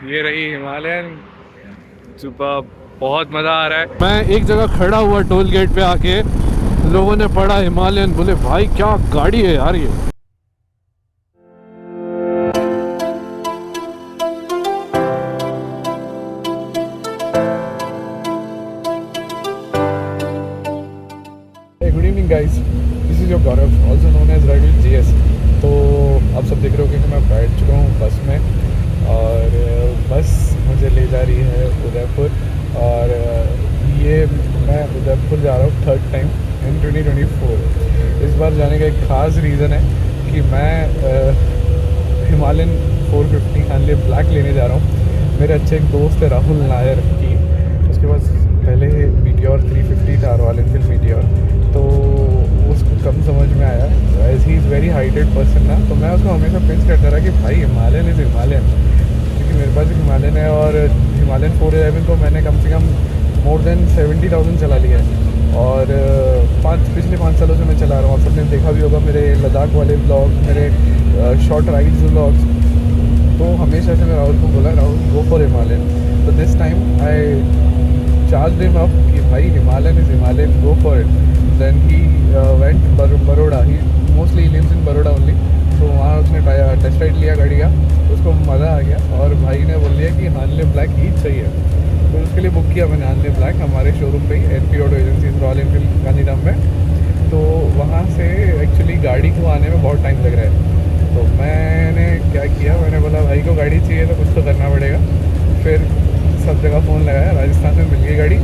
ये रही Himalayan super. बहुत मज़ा आ रहा है। मैं एक जगह खड़ा हुआ टोल गेट पे आके, लोगों ने पढ़ा हिमालयन, बोले भाई क्या गाड़ी है यार ये। Good evening guys, this is your Gaurav, also known as Ridal GS. तो आप सब देख रहे हो कि मैं बैठ चुका हूँ बस में, और बस मुझे ले जा रही है उदयपुर। और ये मैं उदयपुर जा रहा हूँ थर्ड टाइम इन 2024। इस बार जाने का एक ख़ास रीज़न है कि मैं हिमालयन 450 हानले ब्लैक लेने जा रहा हूँ। मेरे अच्छे एक दोस्त है राहुल नायर की, उसके पास पहले मीटियोर 350 था, रॉयल एनफील्ड मीटियोर। तो उसको कम समझ में आया, as he is very heighted person ना, तो मैं उसको हमेशा पिंच करता रहा कि भाई हिमालयन इज़ हिमालयन, क्योंकि मेरे पास एक हिमालयन है। और हिमालयन 411 को मैंने कम से कम मोर देन 70,000 चला लिया है। और पिछले 5 सालों से मैं चला रहा हूँ। आप सबने देखा भी होगा मेरे लद्दाख वाले ब्लॉग, मेरे शॉर्ट राइड्स ब्लॉग्स। तो हमेशा से मैं राहुल को बोला, राहुल गो फॉर हिमालयन। तो this time I charge him up कि भाई Himalayan is Himalayan, go for it. Then he went Baroda, he mostly lives in Baroda only. तो वहाँ उसने टेस्ट राइड लिया गाड़ी का, उसको मज़ा आ गया। और भाई ने बोल दिया कि हानले ब्लैक ही चाहिए, तो उसके लिए बुक किया मैंने हानले ब्लैक हमारे शोरूम पे ही, NP auto agency Royal Enfield Gandhidham में। तो वहाँ से एक्चुअली गाड़ी को आने में बहुत टाइम लग रहा है। तो मैंने क्या किया, मैंने बोला भाई को गाड़ी चाहिए तो कुछ तो करना पड़ेगा। फिर सब जगह फ़ोन लगाया, राजस्थान में मिल गई गाड़ी।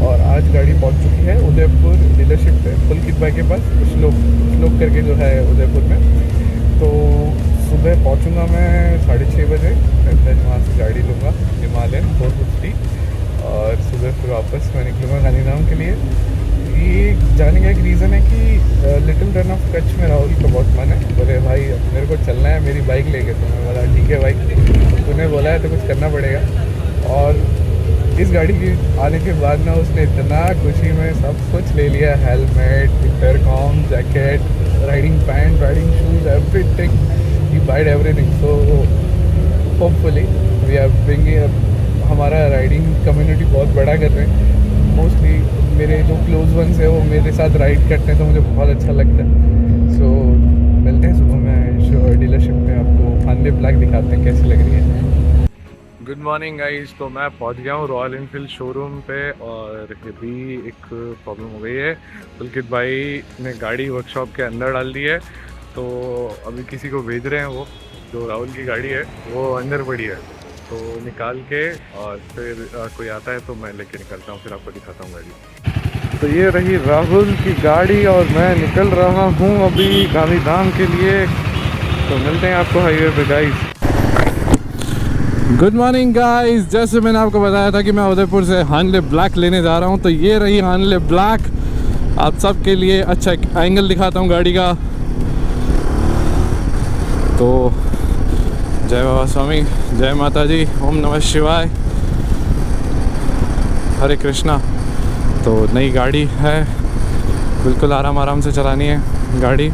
और आज गाड़ी पहुंच चुकी है उदयपुर डीलरशिप पे, पुलकित भाई के पास, श्लोक करके जो है उदयपुर में। तो सुबह पहुंचूंगा मैं 6:30 बजे, फिर वहाँ से गाड़ी लूँगा हिमालयन 450। और सुबह फिर वापस मैं निकलूँगा गांधीधाम के लिए। ये जाने का एक रीज़न है कि लिटिल रन ऑफ कच्छ में राहुल का बहुत मन है। बोले भाई मेरे को चलना है मेरी बाइक लेके। तो मैं बोला ठीक है भाई, तूने बोला है तो कुछ करना पड़ेगा। और इस गाड़ी की आने के बाद ना उसने इतना खुशी में सब कुछ ले लिया, helmet, intercom, jacket, riding pant, riding shoes, everything, he buyed everything. So hopefully we are bringing, हमारा राइडिंग कम्युनिटी बहुत बड़ा कर रहे हैं। मोस्टली मेरे जो क्लोज वंस है वो मेरे साथ राइड करते हैं, तो मुझे बहुत अच्छा लगता है। सो मिलते हैं सुबह में डीलरशिप में, आपको हानले ब्लैक दिखाते हैं कैसी लग रही है। Good morning guys. तो मैं पहुंच गया हूँ रॉयल एनफील्ड शोरूम पे, और अभी एक प्रॉब्लम हो गई है। पुलकित भाई ने गाड़ी वर्कशॉप के अंदर डाल दी है, तो अभी किसी को भेज रहे हैं। वो जो राहुल की गाड़ी है वो अंदर पड़ी है, तो निकाल के और फिर कोई आता है तो मैं लेके निकलता हूँ, फिर आपको दिखाता हूँ गाड़ी। तो ये रही राहुल की गाड़ी और मैं निकल रहा हूँ अभी गांधीधाम के लिए। तो मिलते हैं आपको हाईवे पे गाइस। गुड मॉर्निंग गाइस, जैसे मैंने आपको बताया था कि मैं उदयपुर से हानले ब्लैक लेने जा रहा हूँ। तो ये रही हानले ब्लैक। आप सब के लिए अच्छा एक एंगल दिखाता हूँ गाड़ी का। तो जय बाबा स्वामी, जय माता जी, ओम नमः शिवाय, हरे कृष्णा। तो नई गाड़ी है, बिल्कुल आराम से चलानी है गाड़ी,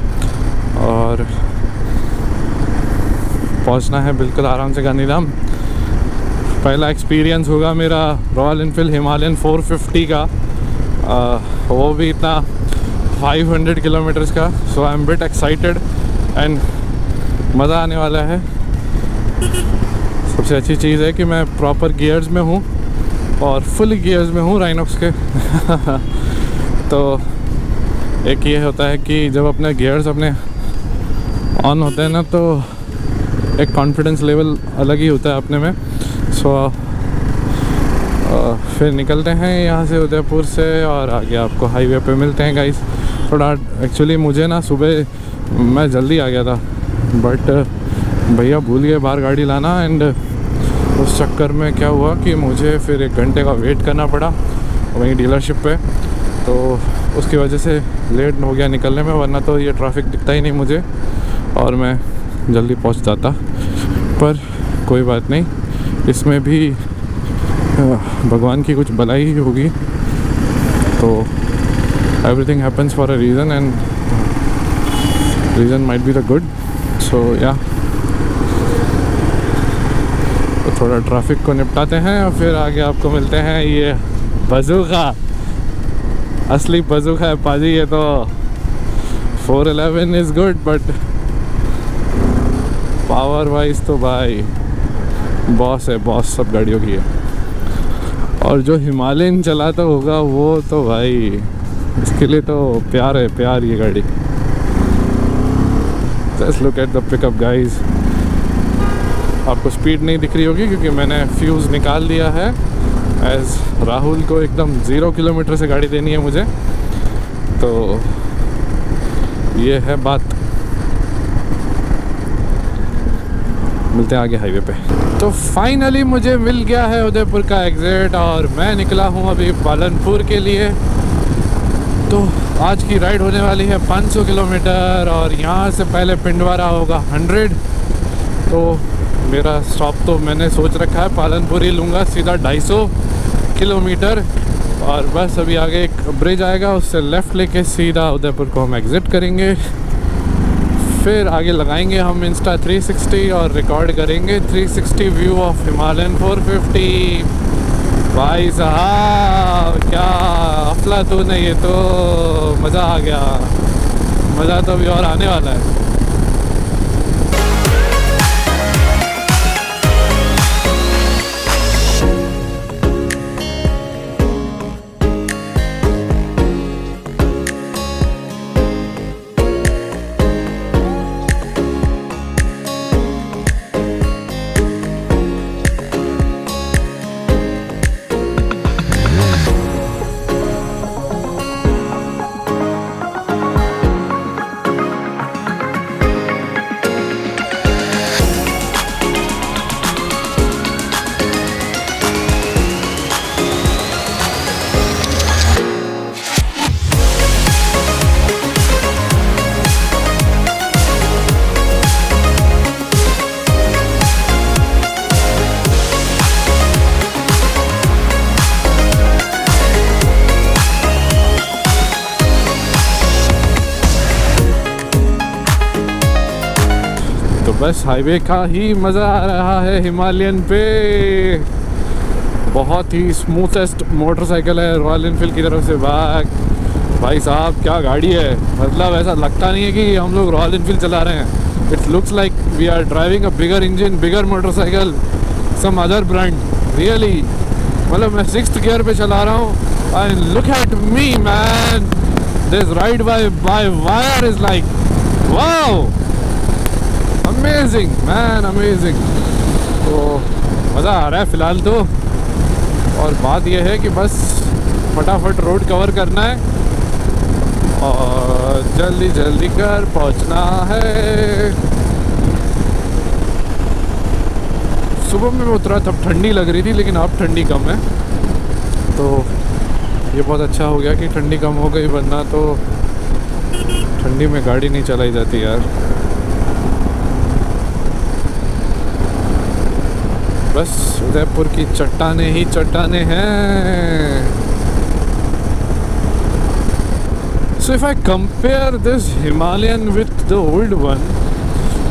और पहुंचना है बिल्कुल आराम से गांधीधाम। पहला एक्सपीरियंस होगा मेरा रॉयल एनफील्ड हिमालयन 450 का, वो भी इतना 500 किलोमीटर्स का। So I am bit excited and मज़ा आने वाला है। सबसे अच्छी चीज़ है कि मैं प्रॉपर गियर्स में हूँ और फुल गियर्स में हूँ राइनॉक्स के। तो एक ये होता है कि जब अपने गियर्स अपने ऑन होते हैं ना, तो एक कॉन्फिडेंस लेवल अलग ही होता है अपने में। सो फिर निकलते हैं यहाँ से उदयपुर से, और आगे आपको हाईवे पे मिलते हैं गाइस। थोड़ा एक्चुअली मुझे ना सुबह मैं जल्दी आ गया था, बट भैया भूल गए बाहर गाड़ी लाना, एंड उस चक्कर में क्या हुआ कि मुझे फिर 1 घंटे का वेट करना पड़ा वहीं डीलरशिप पे। तो उसकी वजह से लेट हो गया निकलने में, वरना तो ये ट्रैफिक दिखता ही नहीं मुझे और मैं जल्दी पहुंच जाता। पर कोई बात नहीं, इसमें भी भगवान की कुछ भलाई ही होगी। तो everything happens for a reason, and reason might be the good. So yeah थोड़ा ट्रैफिक को निपटाते हैं और फिर आगे आपको मिलते हैं। ये बज़ूका, असली बज़ूका है पाजी। ये तो 411 is good but power wise तो भाई बॉस है, बॉस सब गाड़ियों की है। और जो हिमालयन चलाता होगा वो तो भाई इसके लिए तो प्यार है, प्यार ये गाड़ी। Just look at the pickup guys. आपको स्पीड नहीं दिख रही होगी क्योंकि मैंने फ्यूज़ निकाल दिया है। एज राहुल को एकदम 0 किलोमीटर से गाड़ी देनी है मुझे, तो ये है बात। मिलते हैं आगे हाईवे पे। तो फाइनली मुझे मिल गया है उदयपुर का एग्ज़िट और मैं निकला हूँ अभी पालनपुर के लिए। तो आज की राइड होने वाली है 500 किलोमीटर और यहाँ से पहले पिंडवारा होगा 100। तो मेरा स्टॉप तो मैंने सोच रखा है पालनपुर ही लूँगा, सीधा 250 किलोमीटर। और बस अभी आगे एक ब्रिज आएगा, उससे लेफ़्ट लेके सीधा उदयपुर को हम एग्ज़िट करेंगे। फिर आगे लगाएंगे हम इंस्टा 360 और रिकॉर्ड करेंगे 360 व्यू ऑफ हिमालयन 450। भाई साहब क्या अफलातून है ये, तो मज़ा आ गया। मज़ा तो अभी और आने वाला है। तो बस हाईवे का ही मज़ा आ रहा है हिमालयन पे। बहुत ही स्मूथेस्ट मोटरसाइकिल है रॉयल एनफील्ड की तरफ से। भाई साहब क्या गाड़ी है, मतलब ऐसा लगता नहीं है कि हम लोग रॉयल एनफील्ड चला रहे हैं। It looks like we are driving a bigger engine, bigger motorcycle, some other brand really. मतलब मैं 6th गियर पे चला रहा हूँ and look at me man, this ride by wire is like wow, amazing man, amazing. तो मज़ा आ रहा है फ़िलहाल तो। और बात यह है कि बस फटाफट रोड कवर करना है और जल्दी जल्दी कर पहुंचना है। सुबह में उतरा तब ठंडी लग रही थी, लेकिन अब ठंडी कम है, तो ये बहुत अच्छा हो गया कि ठंडी कम हो गई, वरना तो ठंडी में गाड़ी नहीं चलाई जाती यार। बस उदयपुर की चट्टाने ही चट्टाने हैं। So if I compare this Himalayan with the old one,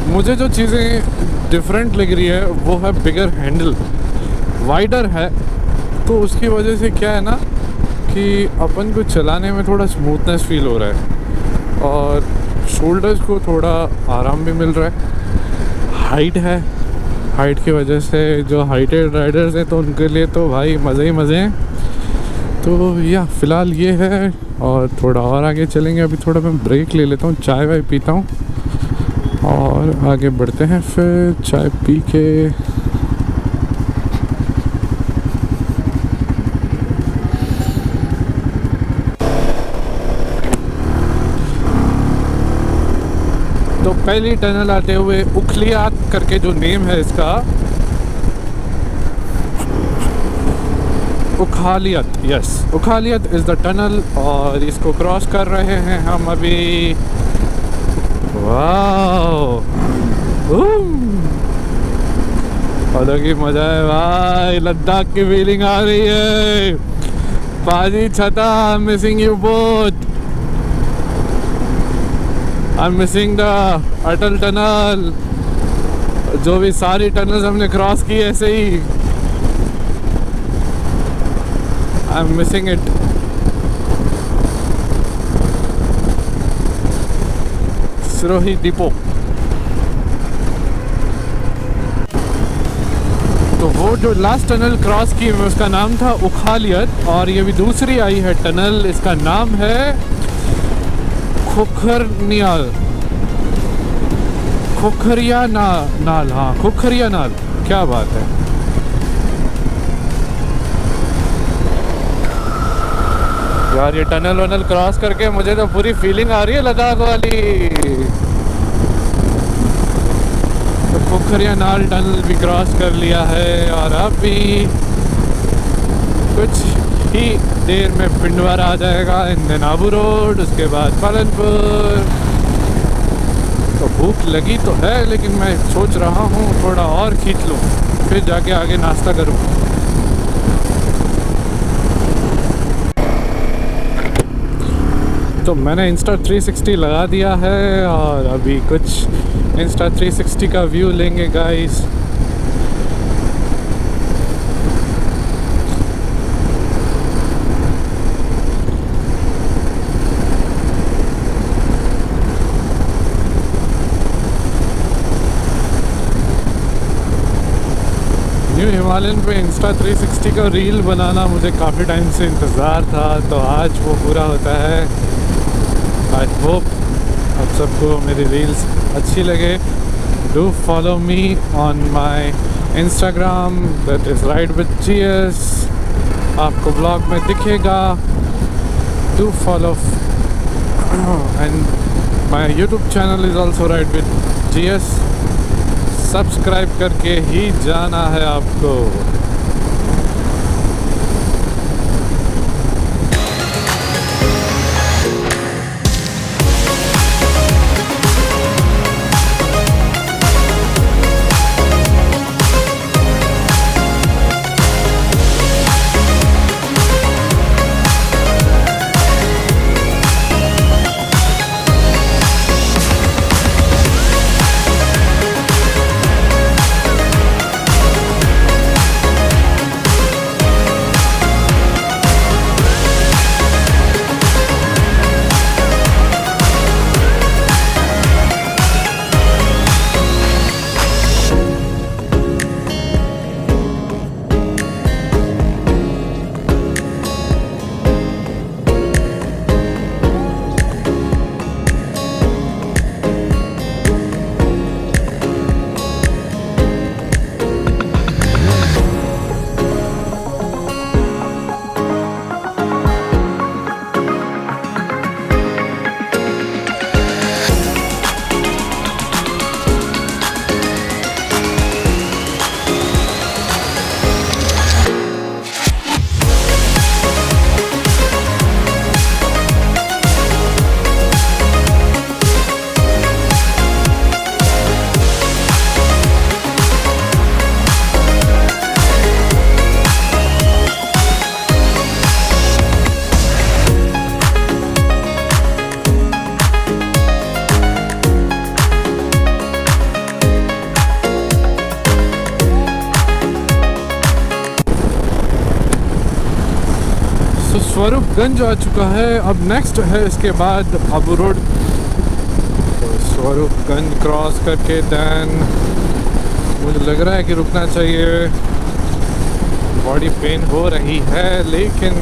मुझे जो चीज़ें डिफरेंट लग रही है वो है बिगर हैंडल, वाइडर है। तो उसकी वजह से क्या है ना कि अपन को चलाने में थोड़ा स्मूथनेस फील हो रहा है और शोल्डर्स को थोड़ा आराम भी मिल रहा है। हाइट है, हाइट की वजह से जो हाइटेड राइडर्स हैं तो उनके लिए तो भाई मज़े ही मज़े हैं। तो या फ़िलहाल ये है और थोड़ा और आगे चलेंगे। अभी थोड़ा मैं ब्रेक ले लेता हूँ, चाय वाय पीता हूँ और आगे बढ़ते हैं। फिर चाय पी के तो पहली टनल आते हुए उखलियात करके जो नेम है इसका, उखालियत, यस उखालियत इज़ द टनल और इसको क्रॉस कर रहे हैं हम अभी। वाओ अलग ही मज़ा है भाई, लद्दाख की फीलिंग आ रही है। पाजी छता, आई am missing you both. I'm missing the Atal Tunnel. जो भी सारी टनल्स हमने क्रॉस की ऐसे ही। I am missing it. Sirohi depot. तो वो जो लास्ट टनल क्रॉस की मैं उसका नाम था उखालियत, और ये भी दूसरी आई है टनल, इसका नाम है खोखरनियाल, खोखरिया नाल। हाँ, खोखरिया नाल। क्या बात है। यार ये टनल वनल क्रॉस करके मुझे तो पूरी फीलिंग आ रही है लद्दाख वाली। तो खोखरिया नाल टनल भी क्रॉस कर लिया है, और अब भी कुछ ही देर में पिंडवारा आ जाएगा, इंदन आबू रोड, उसके बाद पालनपुर। तो भूख लगी तो है, लेकिन मैं सोच रहा हूँ थोड़ा और खींच लूँ, फिर जाके आगे नाश्ता करूँ। तो मैंने इंस्टा 360 लगा दिया है, और अभी कुछ इंस्टा 360 का व्यू लेंगे गाइस। न्यू हिमालयन पे इंस्टा 360 का रील बनाना मुझे काफ़ी टाइम से इंतज़ार था, तो आज वो पूरा होता है। आई होप आप सबको मेरी रील्स अच्छी लगे। Do follow me on my Instagram, that is ride with GS. आपको ब्लॉग में दिखेगा। Do follow and my YouTube channel is also ride with GS. Subscribe करके ही जाना है आपको। स्वरूपगंज आ चुका है। अब नेक्स्ट है इसके बाद आबू रोड। तो स्वरूपगंज क्रॉस करके दैन मुझे लग रहा है कि रुकना चाहिए। बॉडी पेन हो रही है, लेकिन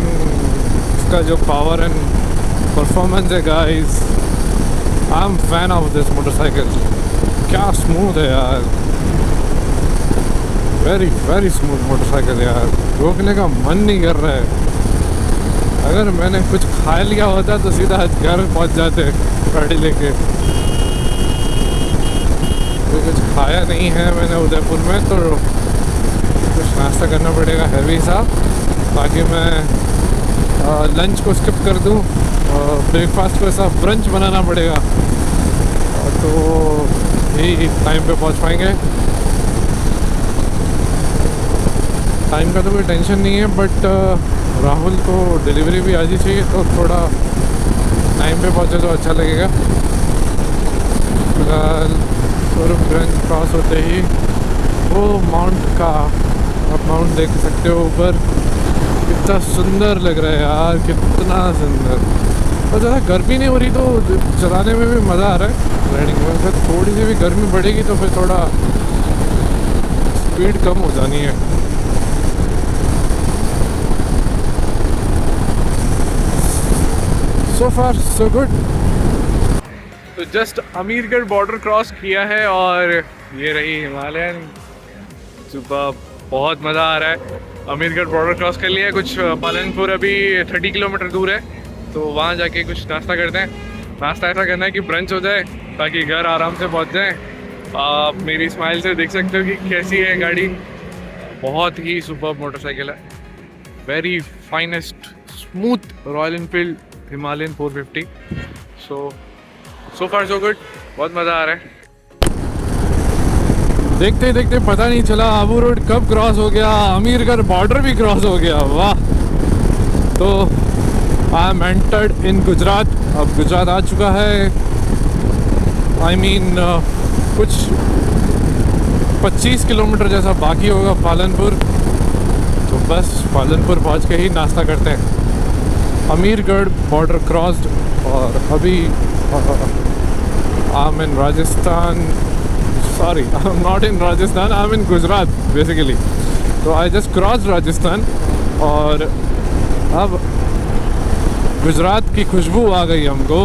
इसका जो पावर एंड परफॉर्मेंस है guys, I am fan of this motorcycle. क्या स्मूथ है यार, वेरी वेरी स्मूथ मोटरसाइकिल यार। रोकने का मन नहीं कर रहा है। अगर मैंने कुछ खा लिया होता तो सीधा घर पहुंच जाते गाड़ी लेके। तो कुछ खाया नहीं है मैंने उदयपुर में, तो कुछ नाश्ता करना पड़ेगा हैवी सा, ताकि मैं लंच को स्किप कर दूं। ब्रेकफास्ट को ऐसा ब्रंच बनाना पड़ेगा, तो ही टाइम पे पहुंच पाएंगे। टाइम का तो कोई टेंशन नहीं है, बट राहुल को डिलीवरी भी आज ही चाहिए, तो थोड़ा टाइम पे पहुंचे तो अच्छा लगेगा। फिलहाल स्वरूपगंज क्रॉस होते ही वो माउंट का आप माउंट देख सकते हो ऊपर। कितना सुंदर लग रहा है यार, कितना सुंदर। और ज़्यादा गर्मी नहीं हो रही तो चलाने में भी मज़ा आ रहा है राइडिंग में। फिर थोड़ी सी भी गर्मी बढ़ेगी तो फिर थोड़ा स्पीड कम हो जानी है। सो फार सो गुड। तो जस्ट अमीरगढ़ बॉर्डर क्रॉस किया है और ये रही हिमालयन। सुबह बहुत मज़ा आ रहा है। अमीरगढ़ बॉर्डर क्रॉस कर लिया है। कुछ पालनपुर अभी 30 किलोमीटर दूर है, तो वहाँ जाके कुछ नाश्ता करते हैं। नाश्ता ऐसा करना है कि ब्रंच हो जाए ताकि घर आराम से पहुँच जाए। आप मेरी स्माइल से देख सकते हो कि कैसी है गाड़ी। बहुत ही सुपर्ब मोटरसाइकिल है, very finest smooth royal Enfield Himalayan 450। सो फार सो गुड, बहुत मज़ा आ रहा है। देखते देखते पता नहीं चला आबू रोड कब क्रॉस हो गया, अमीरगढ़ बॉर्डर भी क्रॉस हो गया। वाह। तो I am entered in Gujarat. अब गुजरात आ चुका है। आई मीन कुछ 25 किलोमीटर जैसा बाकी होगा पालनपुर। तो बस पालनपुर पहुंच के ही नाश्ता करते हैं। अमीरगढ़ बॉर्डर क्रॉस्ड और अभी I am in Rajasthan. Sorry, I'm not in Rajasthan, I'm in Gujarat basically. तो I just crossed Rajasthan और अब गुजरात की खुशबू आ गई हमको।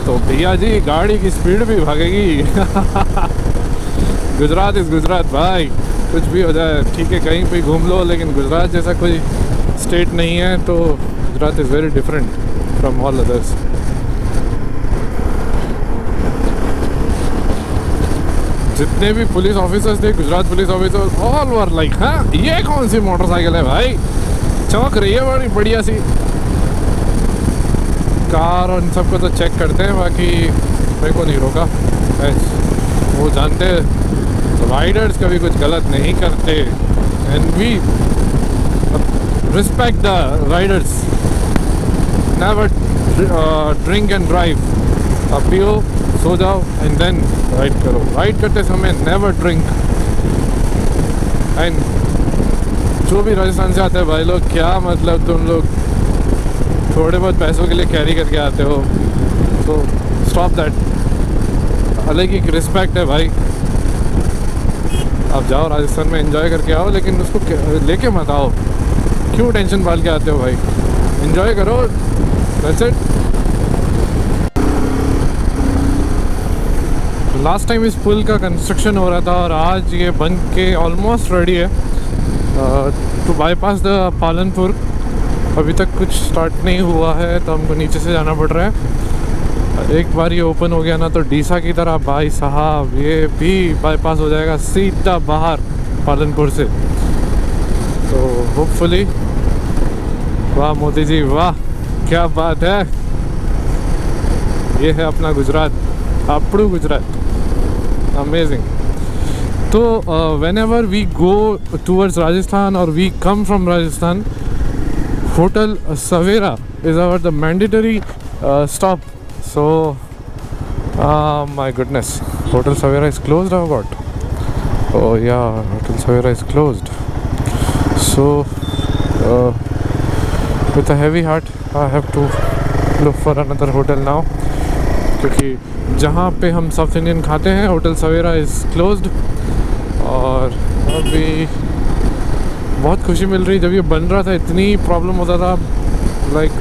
तो भैया जी गाड़ी की स्पीड भी भागेगी। गुजरात इज़ गुजरात भाई, कुछ भी हो जाए ठीक है, कहीं पे घूम लो, लेकिन गुजरात जैसा कोई स्टेट नहीं है। तो Gujarat is very different from all others. जितने भी पुलिस ऑफिसर्स थे, Gujarat police officer, all were like हाँ ये कौन सी मोटरसाइकिल है भाई, चमक रही है बड़ी बढ़िया सी। कार और इन सबको तो चेक करते हैं, बाकी मेरे को नहीं रोका। वो जानते राइडर्स कभी कुछ गलत नहीं करते and we respect the riders. Never drink and drive. अब पियो, सो जाओ एंड देन राइड करो। राइड करते समय नेवर ड्रिंक। एंड जो भी राजस्थान से आते हैं भाई लोग, क्या मतलब तुम लोग थोड़े बहुत पैसों के लिए कैरी करके आते हो, तो स्टॉप दैट। अलग ही रिस्पेक्ट है भाई। आप जाओ राजस्थान में एंजॉय करके आओ, लेकिन उसको लेके मत आओ। क्यों टेंशन पाल के आते हो भाई, एंजॉय करो, दैट्स इट। लास्ट टाइम इस पुल का कंस्ट्रक्शन हो रहा था और आज ये बन के ऑलमोस्ट रेडी है टू बाईपास द पालनपुर। अभी तक कुछ स्टार्ट नहीं हुआ है तो हमको नीचे से जाना पड़ रहा है। एक बार ये ओपन हो गया ना तो डीसा की तरह भाई साहब ये भी बाईपास हो जाएगा सीधा बाहर पालनपुर से। तो होपफुली, वाह मोदी जी वाह, क्या बात है। ये है अपना गुजरात, आपड़ू गुजरात, अमेजिंग। तो whenever we go towards Rajasthan or we come from Rajasthan, Hotel Savera is the mandatory stop. So my goodness, Hotel Savera is closed or what? Oh yeah, Hotel Savera is closed. So with a heavy heart I have to look for another hotel now, क्योंकि जहाँ पे हम south Indian खाते हैं hotel Savera is closed. और अभी बहुत खुशी मिल रही, जब ये बन रहा था इतनी प्रॉब्लम होता था। लाइक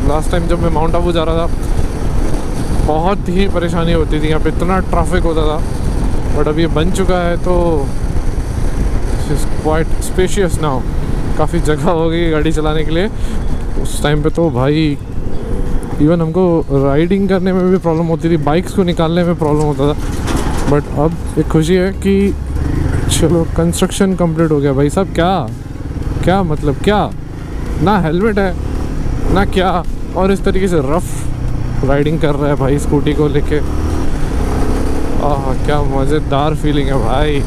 लास्ट टाइम जब मैं माउंट आबू जा रहा था बहुत ही परेशानी होती थी, यहाँ पे इतना ट्रैफिक होता था। बट अब ये बन चुका है तो इट्स क्वाइट स्पेशियस नाउ, काफ़ी जगह हो गई गाड़ी चलाने के लिए। उस टाइम पे तो भाई इवन हमको राइडिंग करने में भी प्रॉब्लम होती थी, बाइक्स को निकालने में प्रॉब्लम होता था। बट अब एक खुशी है कि चलो कंस्ट्रक्शन कंप्लीट हो गया भाई साहब। क्या मतलब, क्या ना हेलमेट है ना क्या, और इस तरीके से रफ राइडिंग कर रहा है भाई स्कूटी को लेके। क्या मज़ेदार फीलिंग है भाई।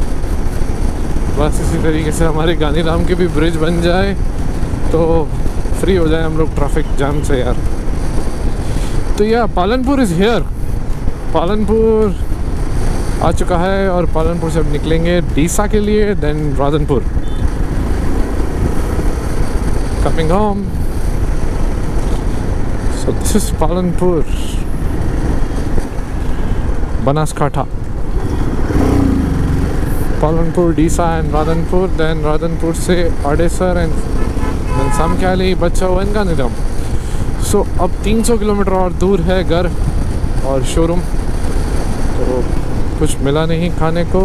बस इसी तरीके से हमारे गांधीधाम की भी ब्रिज बन जाए तो फ्री हो जाए हम लोग ट्रैफिक जाम से यार। तो या पालनपुर इज़ हियर। पालनपुर आ चुका है और पालनपुर से अब निकलेंगे डीसा के लिए, then Radhanpur. Coming home. So this is Palanpur, Banaskantha. Palanpur, Deesa and Radhanpur, then Radhanpur से आडेसर एंड सामख्याली, बच्चावन का निगम। सो अब 300 किलोमीटर और दूर है घर और शोरूम। तो कुछ मिला नहीं खाने को,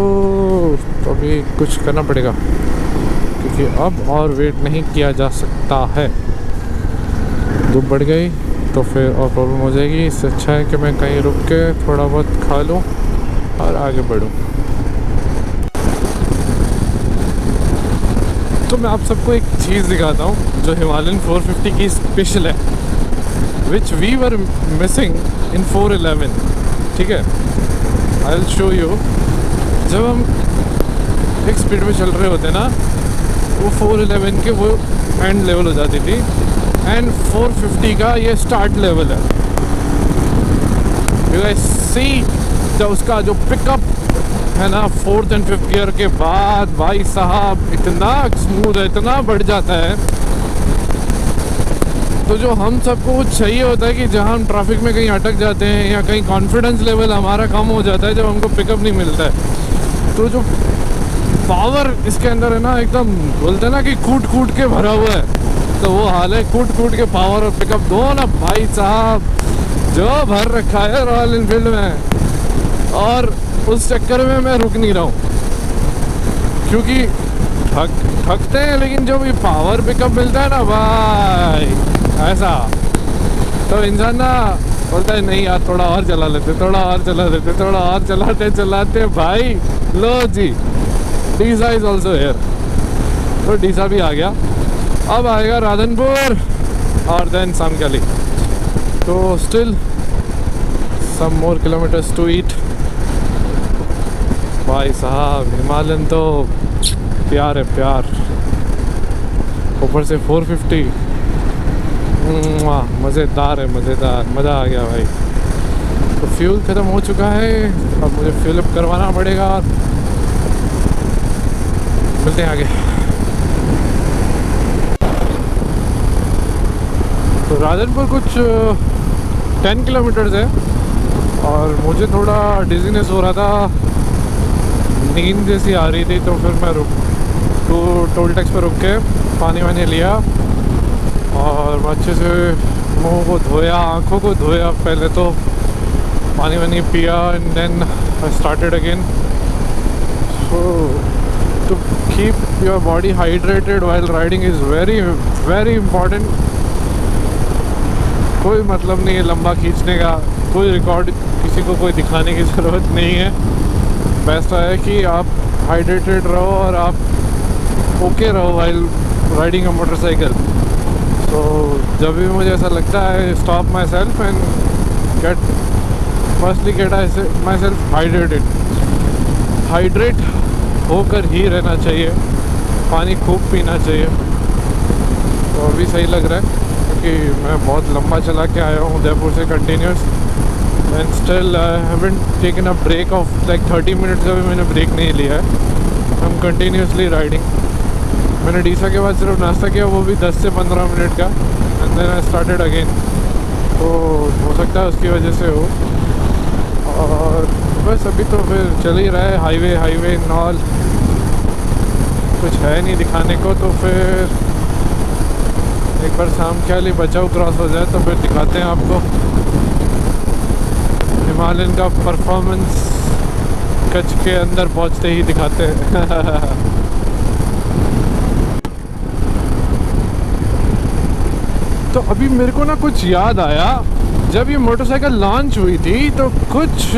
तो अभी कुछ करना पड़ेगा क्योंकि अब और वेट नहीं किया जा सकता है। धूप बढ़ गई तो फिर और प्रॉब्लम हो जाएगी। इससे अच्छा है कि मैं कहीं रुक के थोड़ा बहुत खा लूँ और आगे बढ़ूँ। तो मैं आप सबको एक चीज़ दिखाता हूँ जो हिमालयन 450 की स्पेशल है, which we were missing in 411। ठीक है, आई विल शो यू। जब हम एक स्पीड में चल रहे होते ना, वो 411 के वो एंड लेवल हो जाती थी एंड 450 का ये स्टार्ट लेवल है। यू गाइस सी उसका जो पिकअप है ना 4th and 5th गियर के बाद, भाई साहब इतना स्मूथ है, इतना बढ़ जाता है। तो जो हम सबको चाहिए होता है कि जहाँ हम ट्रैफिक में कहीं अटक जाते हैं या कहीं कॉन्फिडेंस लेवल हमारा कम हो जाता है जब हमको पिकअप नहीं मिलता है, तो जो पावर इसके अंदर है ना, एकदम बोलते हैं ना कि कूट कूट के भरा हुआ है, तो वो हाल है। कूट कूट के पावर और पिकअप दो ना भाई साहब, जो भर रखा है रॉयल एनफील्ड में। और उस चक्कर में मैं रुक नहीं रहा हूँ क्योंकि थकते हैं, लेकिन जब ये पावर पिकअप मिलता है ना भाई ऐसा, तो इंसान ना बोलता है नहीं यार थोड़ा और चला लेते, थोड़ा और चला लेते, थोड़ा और चलाते चलाते भाई लो जी डीसा इज ऑल्सो हेयर। तो डीसा भी आ गया, अब आएगा राधनपुर और देन सामख्याली। तो still some more kilometers to eat. भाई साहब हिमालयन तो प्यार है प्यार, ऊपर से 450 मज़ेदार है, मज़ेदार, मज़ा आ गया भाई। तो फ्यूल ख़त्म हो चुका है, अब मुझे फिल अप करवाना पड़ेगा। मिलते हैं आगे। तो राधनपुर कुछ 10 किलोमीटर्स है और मुझे थोड़ा डिजीनेस हो रहा था, नींद जैसी आ रही थी, तो फिर मैं तो टोल टैक्स पर रुक के पानी वानी लिया और अच्छे से मुंह को धोया, आँखों को धोया पहले, तो पानी वानी पिया and then I started again. So to keep your body hydrated while riding is very very important. कोई मतलब नहीं है लंबा खींचने का, कोई रिकॉर्ड किसी को कोई दिखाने की ज़रूरत नहीं है। बेस्ट है कि आप हाइड्रेटेड रहो और आप ओके रहो वाइल राइडिंग अ मोटरसाइकिल। तो जब भी मुझे ऐसा लगता है stop my self and get my self hydrated. Hydrate होकर ही रहना चाहिए, पानी खूब पीना चाहिए। तो अभी सही लग रहा है क्योंकि मैं बहुत लंबा चला के आया हूँ उदयपुर से continuous and still I haven't taken a break of like 30 minutes का भी मैंने ब्रेक नहीं लिया है। I am continuously riding. मैंने डीसा के बाद सिर्फ नाश्ता किया, वो भी 10 से 15 मिनट का, and then I started again. तो हो सकता है उसकी वजह से हो। और बस अभी तो फिर चल ही रहा है, हाईवे नॉल कुछ है नहीं दिखाने को। तो फिर एक बार सामख्याली बचाव क्रॉस हो जाए तो फिर दिखाते हैं आपको हिमालयन का परफॉर्मेंस। कच्छ के अंदर पहुंचते ही दिखाते हैं। तो अभी मेरे को ना कुछ याद आया, जब ये मोटरसाइकिल लॉन्च हुई थी तो कुछ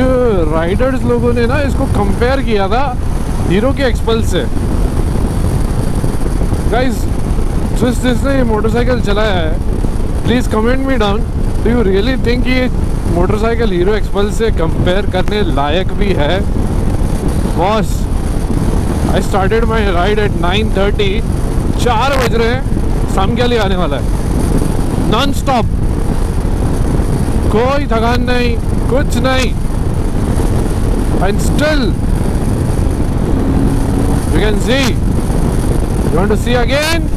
राइडर्स लोगों ने ना इसको कंपेयर किया था हीरो के एक्सपल्स से। गाइस जिसने ये मोटरसाइकिल चलाया है please comment me down, do you really think ये मोटरसाइकिल हीरो एक्सपल्स से कंपेयर करने लायक भी है? Boss I started my ride at 9:30, 4 बज रहे हैं, सामख्याली आने वाला है नॉन स्टॉप, कोई थकान नहीं, कुछ नहीं। and still you can see. You want to see again?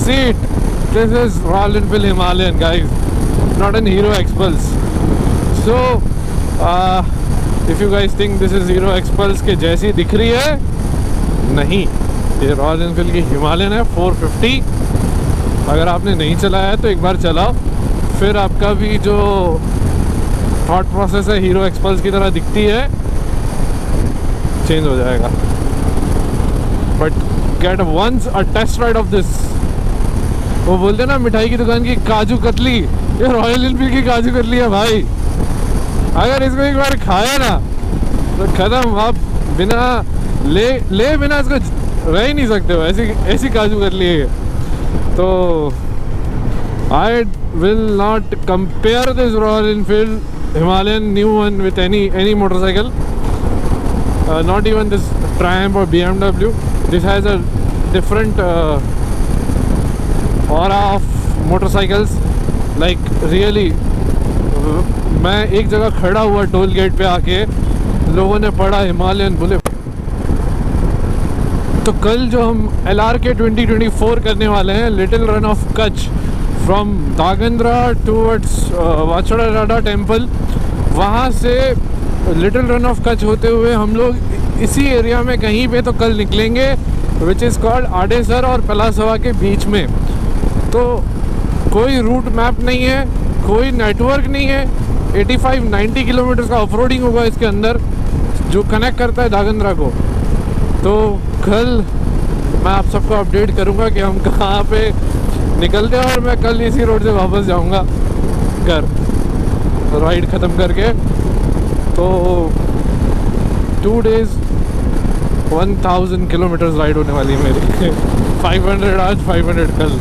See it. This is Royal Enfield Himalayan, guys, not an Hero X-Pulse. So if you guys think this is Hero X-Pulse के जैसी दिख रही है, नहीं, ये royal Enfield की Himalayan है 450। अगर आपने नहीं चलाया है तो एक बार चलाओ, फिर आपका भी जो थॉट प्रोसेस है हीरो एक्सपल्स की तरह दिखती है चेंज हो जाएगा। But get once a test ride of this. वो बोलते ना मिठाई की दुकान की काजू कतली, ये रॉयल एनफील्ड की काजू कतली है भाई। अगर इसको एक बार खाया ना तो खत्म, आप बिना ले बिना इसको रह ही नहीं सकते हो, ऐसी काजू कतली है। तो I will not compare this Royal Enfield Himalayan new one with any motorcycle, not even this Triumph or BMW. This has a different aura of motorcycles, like really। मैं एक जगह खड़ा हुआ टोल गेट पे आके, लोगों ने पढ़ा हिमालयन, बोले। तो कल जो हम LRK 2024 करने वाले हैं, little Rann of Kutch from Dhrangadhra towards Vachda temple, वहाँ से लिटिल रन ऑफ कच्छ होते हुए हम लोग इसी एरिया में कहीं पे तो कल निकलेंगे, विच इज़ कॉल्ड आडेसर और पलासवा के बीच में। तो कोई रूट मैप नहीं है, कोई नेटवर्क नहीं है। 85-90 किलोमीटर का ऑफ रोडिंग होगा इसके अंदर, जो कनेक्ट करता है दागंद्रा को। तो कल मैं आप सबको अपडेट करूंगा कि हम कहाँ पे निकलते हैं, और मैं कल इसी रोड से वापस जाऊंगा घर, राइड ख़त्म करके। तो 2 days 1000 किलोमीटर राइड होने वाली है मेरी। 500 आज, 500 कल।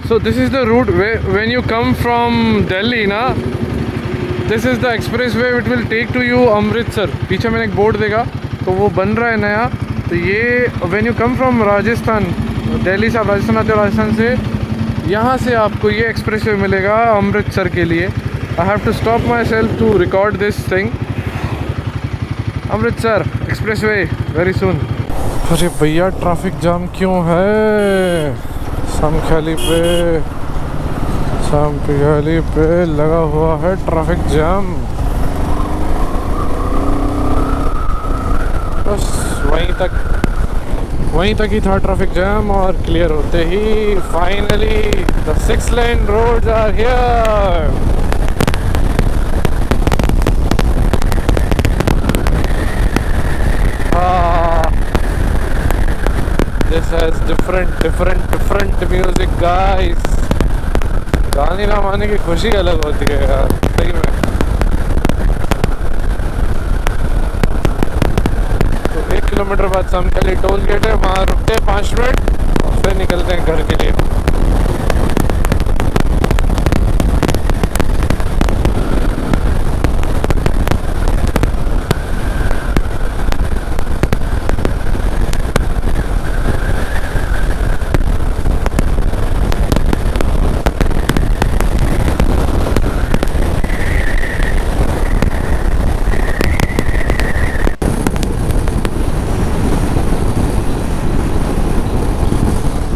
So this is the route when you come from Delhi ना, this is the expressway which will take to you Amritsar. पीछे मैंने एक बोर्ड देखा तो वो बन रहा है नया। तो ये when you come from Rajasthan, Delhi से आप राजस्थान आते हो, राजस्थान से यहाँ से आपको ये एक्सप्रेसवे मिलेगा अमृतसर के लिए। I have to stop myself to record this thing. Amritsar expressway very soon. अरे भैया ट्रैफिक जाम क्यों है? सामख्याली पे लगा हुआ है ट्रैफिक जाम। बस वहीं तक ही था ट्रैफिक जाम, और क्लियर होते ही finally the 6 lane roads are here. This has different music guys। गाने ना माने की खुशी अलग होती है यार, सही में। तो 1 किलोमीटर बाद सामने टोल गेट है, वहाँ रुकते हैं 5 मिनट और फिर निकलते हैं घर के लिए।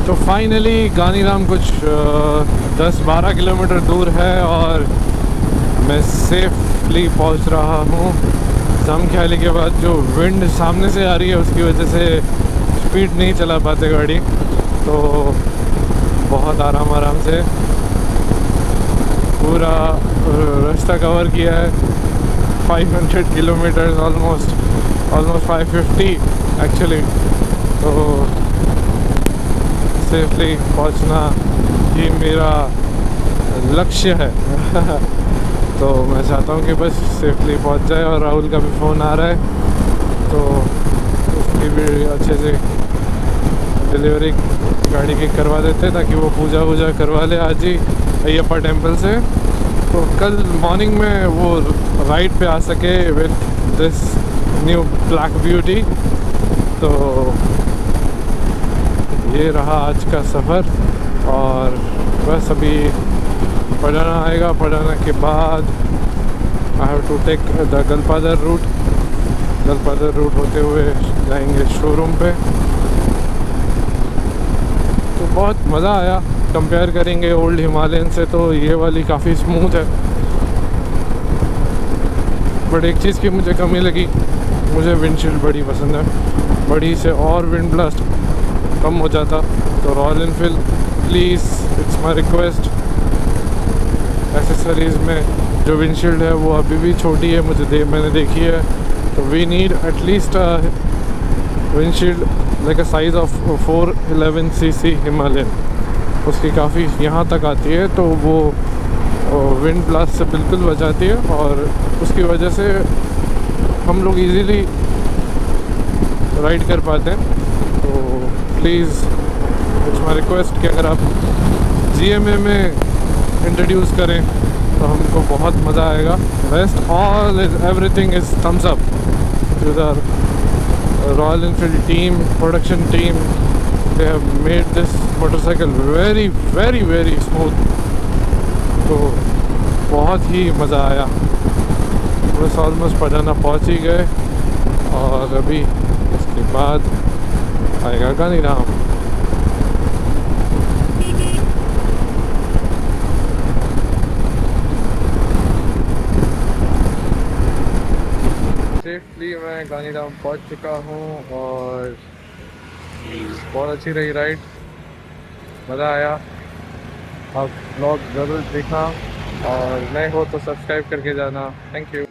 तो फाइनली गानीराम कुछ 10-12 किलोमीटर दूर है और मैं सेफली पहुंच रहा हूं। सामख्याली के बाद जो विंड सामने से आ रही है उसकी वजह से स्पीड नहीं चला पाते गाड़ी, तो बहुत आराम से पूरा रास्ता कवर किया है। 500 किलोमीटर, ऑलमोस्ट 550 एक्चुअली। तो सेफली पहुंचना ही मेरा लक्ष्य है। तो मैं चाहता हूं कि बस सेफली पहुंच जाए। और राहुल का भी फ़ोन आ रहा है, तो उसकी भी अच्छे से डिलीवरी गाड़ी की करवा देते हैं, ताकि वो पूजा करवा ले आज ही अयप्पा टेम्पल से। तो कल मॉर्निंग में वो राइड पे आ सके with this new black beauty. तो ये रहा आज का सफ़र। और बस अभी पढ़ाना आएगा, पढ़ाना के बाद I have to take the Galpadar route होते हुए जाएंगे शोरूम पे। तो बहुत मज़ा आया। कंपेयर करेंगे ओल्ड हिमालयन से तो ये वाली काफ़ी स्मूथ है, बट एक चीज़ की मुझे कमी लगी, मुझे विंडशील्ड बड़ी पसंद है। बड़ी से और विंड ब्लास्ट कम हो जाता। तो royal Enfield please, it's my request, accessories में जो विंडशील्ड है वो अभी भी छोटी है, मैंने देखी है। तो we need at least windshield like a size of 411 cc Himalayan. उसकी काफ़ी यहाँ तक आती है, तो वो विंड ब्लास्ट से बिल्कुल बचाती है और उसकी वजह से हम लोग इजीली राइड कर पाते हैं। तो प्लीज़ इट्स माई रिक्वेस्ट कि अगर आप GMA में इंट्रोड्यूस करें तो हमको बहुत मज़ा आएगा। Best all everything is thumbs up to the Royal Enfield team, production team. They have made this motorcycle very very very smooth. तो बहुत ही मज़ा आया। बस ऑलमोस्ट पटाना पहुंच ही गए और अभी उसके बाद आएगा गानीराम। सेफली मैं गानीराम पहुंच चुका हूं और बहुत अच्छी रही राइड, मज़ा आया। आप ब्लॉग ज़रूर देखना और नए हो तो सब्सक्राइब करके जाना। Thank you.